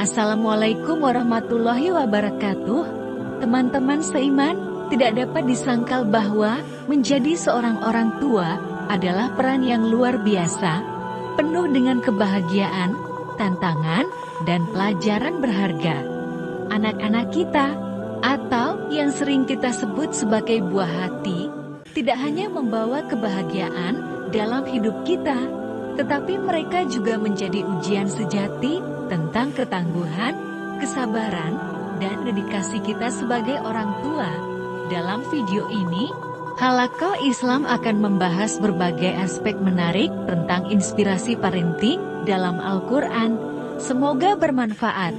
Assalamualaikum warahmatullahi wabarakatuh. Teman-teman seiman, tidak dapat disangkal bahwa menjadi seorang orang tua adalah peran yang luar biasa, penuh dengan kebahagiaan, tantangan, dan pelajaran berharga. Anak-anak kita, atau yang sering kita sebut sebagai buah hati, tidak hanya membawa kebahagiaan dalam hidup kita, tetapi mereka juga menjadi ujian sejati tentang ketangguhan, kesabaran, dan dedikasi kita sebagai orang tua. Dalam video ini, Halaqah Islam akan membahas berbagai aspek menarik tentang inspirasi parenting dalam Al-Quran. Semoga bermanfaat.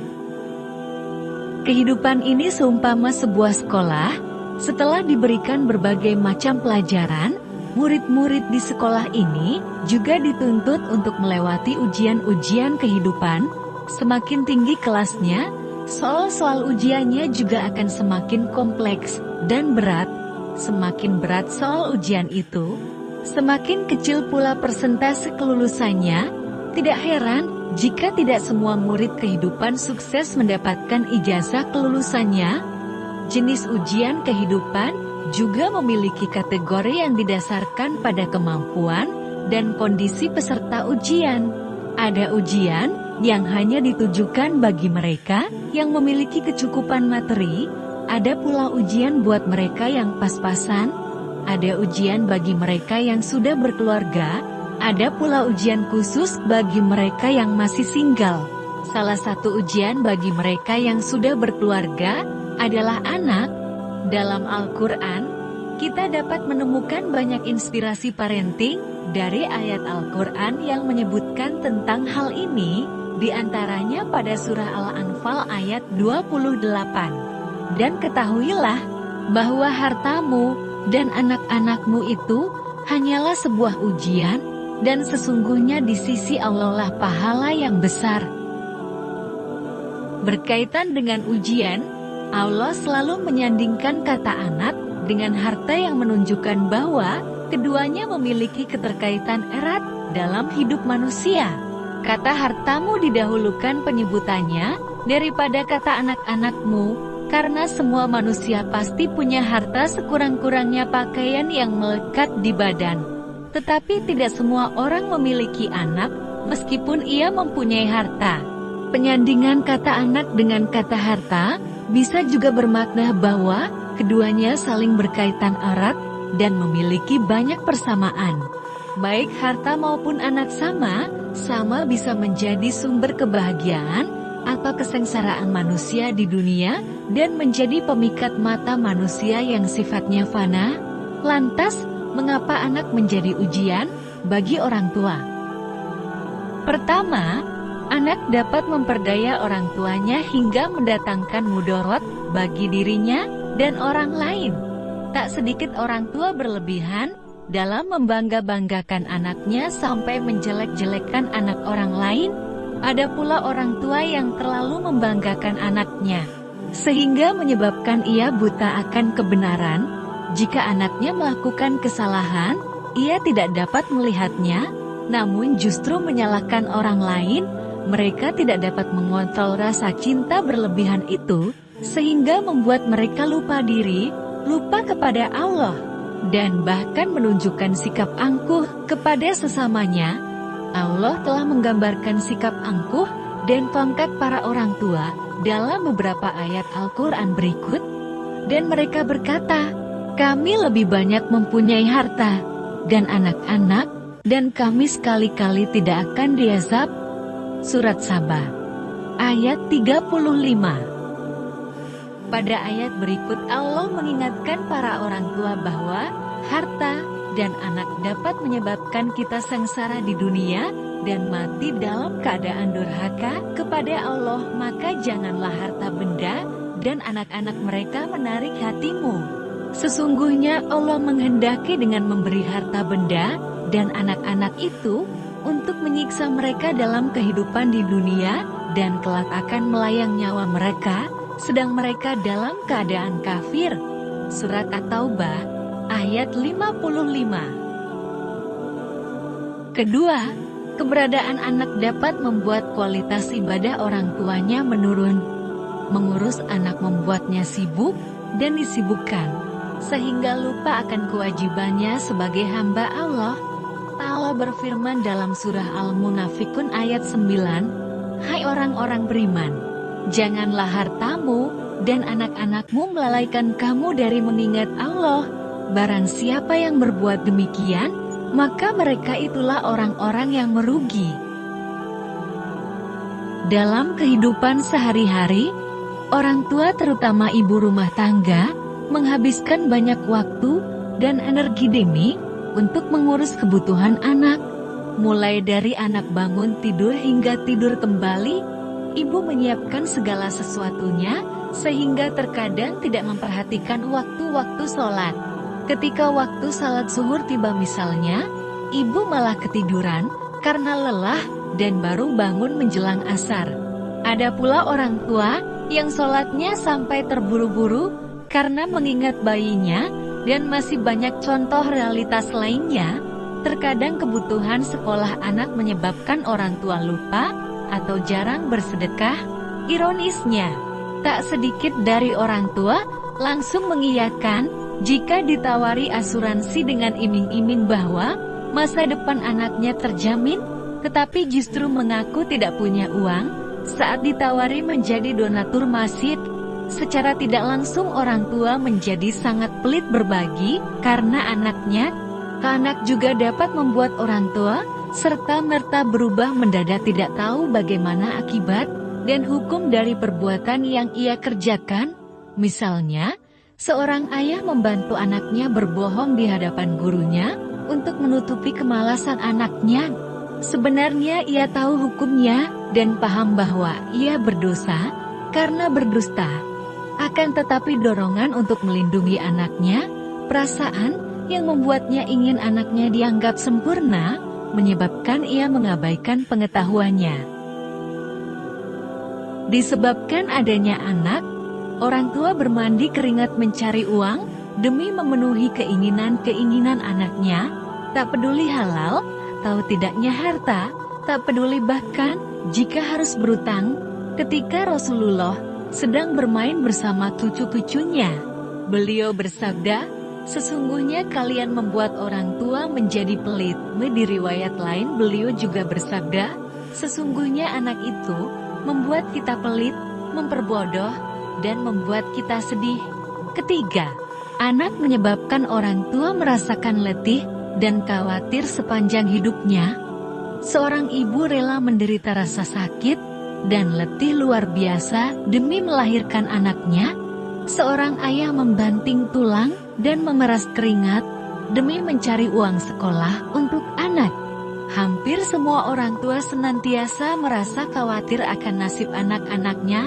Kehidupan ini seumpama sebuah sekolah. Setelah diberikan berbagai macam pelajaran, murid-murid di sekolah ini juga dituntut untuk melewati ujian-ujian kehidupan. Semakin tinggi kelasnya, soal-soal ujiannya juga akan semakin kompleks dan berat. Semakin berat soal ujian itu, semakin kecil pula persentase kelulusannya. Tidak heran jika tidak semua murid kehidupan sukses mendapatkan ijazah kelulusannya. Jenis ujian kehidupan juga memiliki kategori yang didasarkan pada kemampuan dan kondisi peserta ujian. Ada ujian yang hanya ditujukan bagi mereka yang memiliki kecukupan materi, ada pula ujian buat mereka yang pas-pasan, ada ujian bagi mereka yang sudah berkeluarga, ada pula ujian khusus bagi mereka yang masih single. Salah satu ujian bagi mereka yang sudah berkeluarga adalah anak. Dalam Al-Quran, kita dapat menemukan banyak inspirasi parenting dari ayat Al-Quran yang menyebutkan tentang hal ini, di antaranya pada surah Al-Anfal ayat 28. Dan ketahuilah bahwa hartamu dan anak-anakmu itu hanyalah sebuah ujian, dan sesungguhnya di sisi Allah lah pahala yang besar. Berkaitan dengan ujian, Allah selalu menyandingkan kata anak dengan harta yang menunjukkan bahwa keduanya memiliki keterkaitan erat dalam hidup manusia. Kata hartamu didahulukan penyebutannya daripada kata anak-anakmu, karena semua manusia pasti punya harta sekurang-kurangnya pakaian yang melekat di badan. Tetapi tidak semua orang memiliki anak, meskipun ia mempunyai harta. Penyandingan kata anak dengan kata harta bisa juga bermakna bahwa keduanya saling berkaitan erat dan memiliki banyak persamaan. Baik harta maupun anak sama bisa menjadi sumber kebahagiaan atau kesengsaraan manusia di dunia dan menjadi pemikat mata manusia yang sifatnya fana. Lantas, mengapa anak menjadi ujian bagi orang tua? Pertama, anak dapat memperdaya orang tuanya hingga mendatangkan mudarat bagi dirinya dan orang lain. Tak sedikit orang tua berlebihan dalam membangga-banggakan anaknya sampai menjelek-jelekkan anak orang lain. Ada pula orang tua yang terlalu membanggakan anaknya, sehingga menyebabkan ia buta akan kebenaran. Jika anaknya melakukan kesalahan, ia tidak dapat melihatnya, namun justru menyalahkan orang lain. Mereka tidak dapat mengontrol rasa cinta berlebihan itu, sehingga membuat mereka lupa diri, lupa kepada Allah, dan bahkan menunjukkan sikap angkuh kepada sesamanya. Allah telah menggambarkan sikap angkuh dan pangkat para orang tua dalam beberapa ayat Al-Quran berikut. Dan mereka berkata, kami lebih banyak mempunyai harta dan anak-anak, dan kami sekali-kali tidak akan diazab. Surat Saba ayat 35. Pada ayat berikut Allah mengingatkan para orang tua bahwa harta dan anak dapat menyebabkan kita sengsara di dunia dan mati dalam keadaan durhaka kepada Allah. Maka janganlah harta benda dan anak-anak mereka menarik hatimu. Sesungguhnya Allah menghendaki dengan memberi harta benda dan anak-anak itu untuk menyiksa mereka dalam kehidupan di dunia, dan kelak akan melayang nyawa mereka, sedang mereka dalam keadaan kafir. Surat At-Taubah, ayat 55. Kedua, Keberadaan anak dapat membuat kualitas ibadah orang tuanya menurun. Mengurus anak membuatnya sibuk dan disibukkan, sehingga lupa akan kewajibannya sebagai hamba Allah. Allah berfirman dalam surah Al-Munafikun ayat 9, "Hai orang-orang beriman, janganlah hartamu dan anak-anakmu melalaikan kamu dari mengingat Allah. Barang siapa yang berbuat demikian, maka mereka itulah orang-orang yang merugi." Dalam kehidupan sehari-hari, orang tua terutama ibu rumah tangga, menghabiskan banyak waktu dan energi demi untuk mengurus kebutuhan anak. Mulai dari anak bangun tidur hingga tidur kembali, ibu menyiapkan segala sesuatunya, sehingga terkadang tidak memperhatikan waktu-waktu sholat. Ketika waktu salat zuhur tiba misalnya, ibu malah ketiduran karena lelah dan baru bangun menjelang asar. Ada pula orang tua yang sholatnya sampai terburu-buru karena mengingat bayinya, dan masih banyak contoh realitas lainnya. Terkadang kebutuhan sekolah anak menyebabkan orang tua lupa atau jarang bersedekah. Ironisnya, tak sedikit dari orang tua langsung mengiyakan jika ditawari asuransi dengan iming-iming bahwa masa depan anaknya terjamin, tetapi justru mengaku tidak punya uang saat ditawari menjadi donatur masjid. Secara tidak langsung orang tua menjadi sangat pelit berbagi karena anaknya. Anak juga dapat membuat orang tua serta-merta berubah mendadak, tidak tahu bagaimana akibat dan hukum dari perbuatan yang ia kerjakan. Misalnya, seorang ayah membantu anaknya berbohong di hadapan gurunya untuk menutupi kemalasan anaknya. Sebenarnya ia tahu hukumnya dan paham bahwa ia berdosa karena berdusta. Akan tetapi dorongan untuk melindungi anaknya, perasaan yang membuatnya ingin anaknya dianggap sempurna, menyebabkan ia mengabaikan pengetahuannya. Disebabkan adanya anak, orang tua bermandi keringat mencari uang demi memenuhi keinginan-keinginan anaknya, tak peduli halal, tahu tidaknya harta, tak peduli bahkan jika harus berutang. Ketika Rasulullah sedang bermain bersama cucu-cucunya, beliau bersabda, "Sesungguhnya kalian membuat orang tua menjadi pelit." Di riwayat lain beliau juga bersabda, "Sesungguhnya anak itu membuat kita pelit, memperbodoh, dan membuat kita sedih." Ketiga, anak menyebabkan orang tua merasakan letih dan khawatir sepanjang hidupnya. Seorang ibu rela menderita rasa sakit dan letih luar biasa demi melahirkan anaknya. Seorang ayah membanting tulang dan memeras keringat demi mencari uang sekolah untuk anak. Hampir semua orang tua senantiasa merasa khawatir akan nasib anak-anaknya.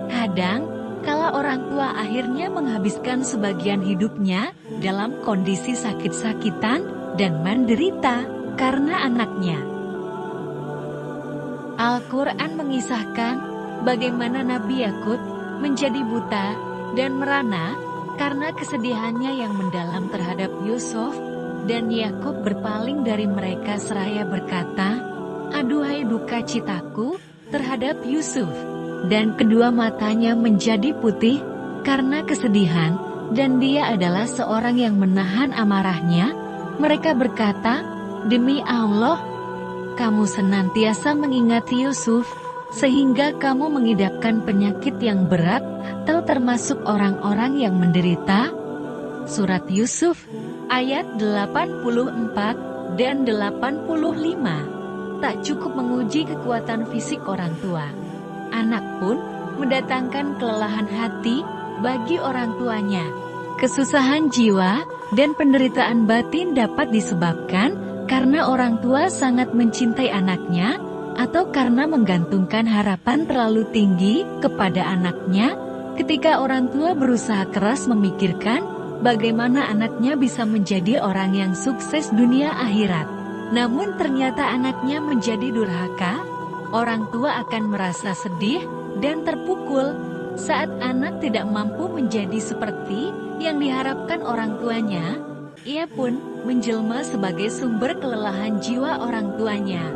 Kadang, kala orang tua akhirnya menghabiskan sebagian hidupnya dalam kondisi sakit-sakitan dan menderita karena anaknya. Al-Quran mengisahkan bagaimana Nabi Yakub menjadi buta dan merana karena kesedihannya yang mendalam terhadap Yusuf, dan Yakub berpaling dari mereka seraya berkata, "Aduhai duka citaku terhadap Yusuf." Dan kedua matanya menjadi putih karena kesedihan, dan dia adalah seorang yang menahan amarahnya. Mereka berkata, "Demi Allah, kamu senantiasa mengingat Yusuf, sehingga kamu mengidapkan penyakit yang berat, atau termasuk orang-orang yang menderita." Surat Yusuf, ayat 84 dan 85. Tak cukup menguji kekuatan fisik orang tua, anak pun mendatangkan kelelahan hati bagi orang tuanya. Kesusahan jiwa dan penderitaan batin dapat disebabkan karena orang tua sangat mencintai anaknya, atau karena menggantungkan harapan terlalu tinggi kepada anaknya. Ketika orang tua berusaha keras memikirkan bagaimana anaknya bisa menjadi orang yang sukses dunia akhirat, namun ternyata anaknya menjadi durhaka, orang tua akan merasa sedih dan terpukul. Saat anak tidak mampu menjadi seperti yang diharapkan orang tuanya, ia pun menjelma sebagai sumber kelelahan jiwa orang tuanya.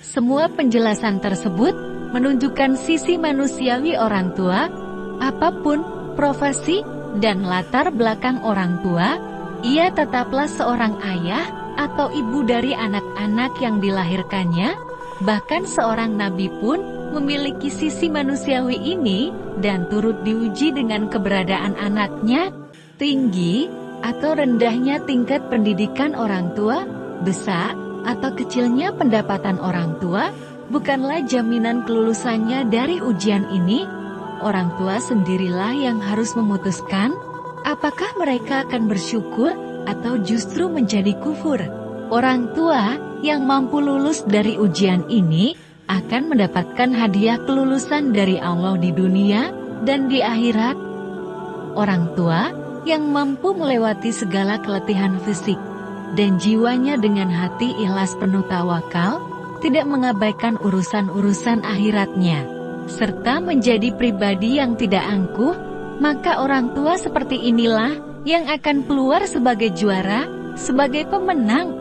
Semua penjelasan tersebut menunjukkan sisi manusiawi orang tua, apapun profesi dan latar belakang orang tua, ia tetaplah seorang ayah atau ibu dari anak-anak yang dilahirkannya. Bahkan seorang nabi pun memiliki sisi manusiawi ini dan turut diuji dengan keberadaan anaknya. Tinggi atau rendahnya tingkat pendidikan orang tua, besar atau kecilnya pendapatan orang tua, bukanlah jaminan kelulusannya dari ujian ini. Orang tua sendirilah yang harus memutuskan apakah mereka akan bersyukur atau justru menjadi kufur. Orang tua yang mampu lulus dari ujian ini akan mendapatkan hadiah kelulusan dari Allah di dunia dan di akhirat. Orang tua yang mampu melewati segala keletihan fisik dan jiwanya dengan hati ikhlas penuh tawakal, tidak mengabaikan urusan-urusan akhiratnya, serta menjadi pribadi yang tidak angkuh, maka orang tua seperti inilah yang akan keluar sebagai juara, sebagai pemenang.